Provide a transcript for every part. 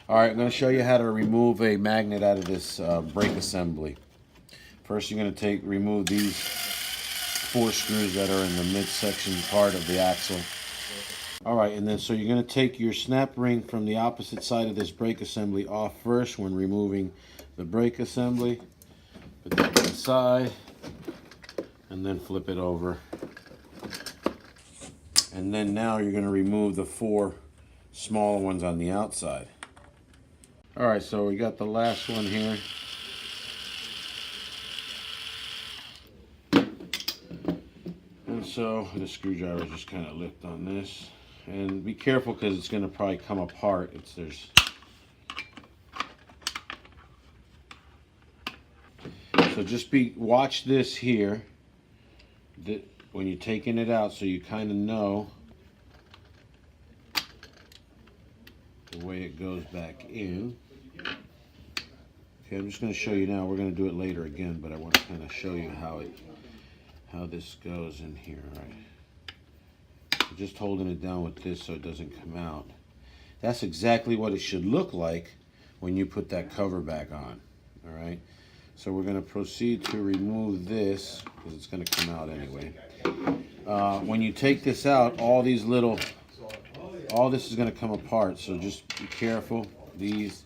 Alright, I'm going to show you how to remove a magnet out of this brake assembly. First you're going to remove these 4 screws that are in the midsection part of the axle. Alright, and then so you're going to take your snap ring from the opposite side of this brake assembly off first when removing the brake assembly. Put that to the side and then flip it over. And then now you're going to remove the 4 smaller ones on the outside. Alright, so we got the last one here. And so the screwdriver just kind of lift on this. And be careful because it's going to probably come apart. So just watch this here. When you're taking it out, so you kind of know the way it goes back in. Okay, I'm just going to show you now. We're going to do it later again, but I want to kind of show you how this goes in here. All right. I'm just holding it down with this so it doesn't come out. That's exactly what it should look like when you put that cover back on. All right. So we're going to proceed to remove this because it's going to come out anyway. When you take this out, all this is going to come apart. So just be careful. These,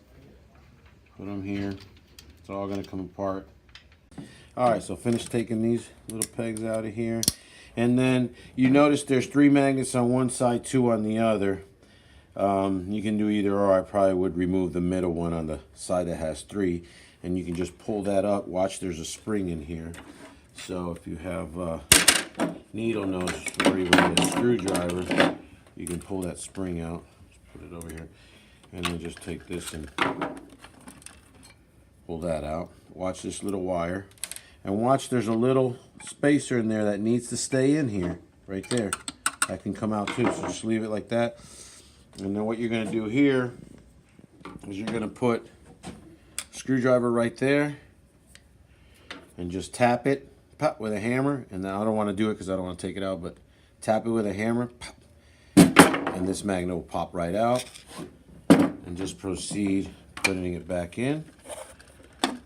put them here. It's all going to come apart. Alright, so finish taking these little pegs out of here. And then you notice there's 3 magnets on one side, 2 on the other. You can do either or. I probably would remove the middle one on the side that has 3. And you can just pull that up. Watch, there's a spring in here. So if you have needle nose or even a screwdriver, you can pull that spring out. Just put it over here. And then just take this and pull that out. Watch this little wire. And watch, there's a little spacer in there that needs to stay in here. Right there. That can come out too. So just leave it like that. And then what you're going to do here is you're going to put screwdriver right there and just tap it, pop, with a hammer. And then I don't want to do it because I don't want to take it out, but tap it with a hammer, pop, and this magnet will pop right out. And just proceed putting it back in.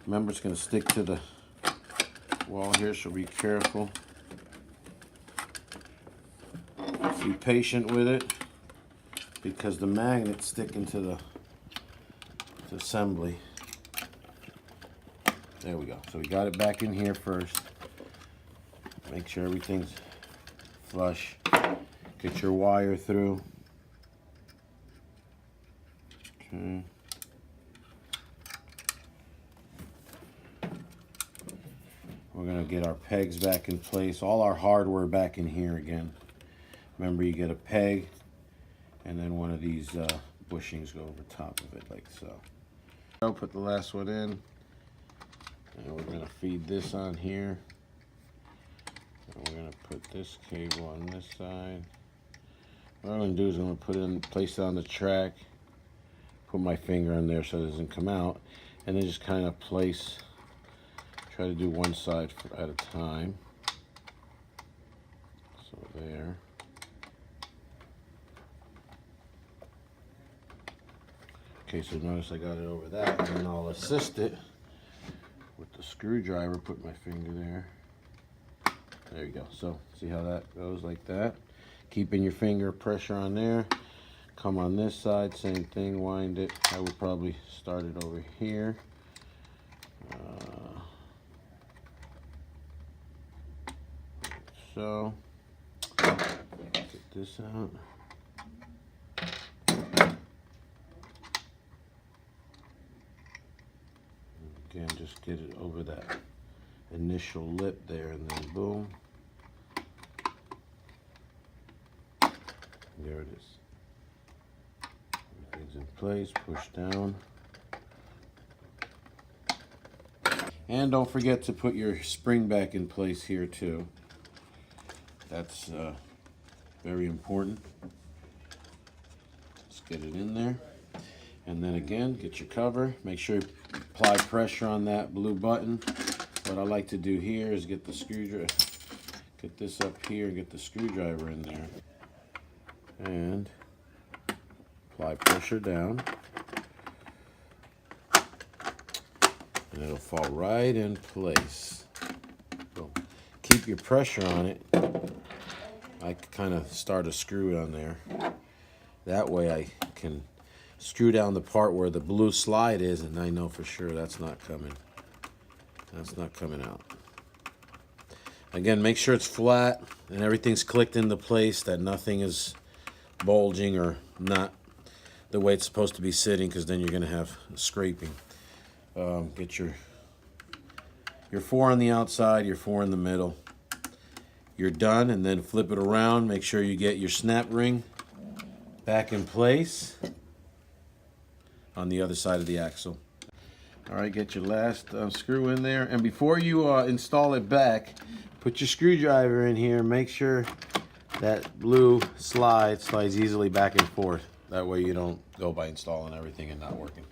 Remember, it's going to stick to the wall here, so be careful. Be patient with it because the magnet's sticking to the assembly. There we go. So we got it back in here first. Make sure everything's flush. Get your wire through. Okay. We're going to get our pegs back in place. All our hardware back in here again. Remember, you get a peg and then one of these bushings go over top of it like so. I'll put the last one in. And we're going to feed this on here. And we're going to put this cable on this side. What I'm going to do is I'm going to put it in, place it on the track. Put my finger in there so it doesn't come out. And then just kind of place. Try to do one side at a time. So there. Okay, so notice I got it over that, and then I'll assist it with the screwdriver. Put my finger there. There you go. So see how that goes like that. Keeping your finger pressure on there. Come on this side, same thing. Wind it. I would probably start it over here. So, get this out. Again, just get it over that initial lip there, and then boom. There it is. Everything's in place, push down. And don't forget to put your spring back in place here too. That's very important. Let's get it in there. And then again, get your cover. Make sure you apply pressure on that blue button. What I like to do here is get the screwdriver, get this up here and get the screwdriver in there. And apply pressure down. it'll fall right in place. So keep your pressure on it. I kind of start a screw on there. That way I can screw down the part where the blue slide is, and I know for sure that's not coming. That's not coming out. Again, make sure it's flat and everything's clicked into place, that nothing is bulging or not the way it's supposed to be sitting, because then you're going to have scraping. Get your 4 on the outside, your 4 in the middle. You're done, and then flip it around. Make sure you get your snap ring back in place on the other side of the axle. All right, get your last screw in there, and before you install it back, put your screwdriver in here. Make sure that blue slides easily back and forth. That way you don't go by installing everything and not working.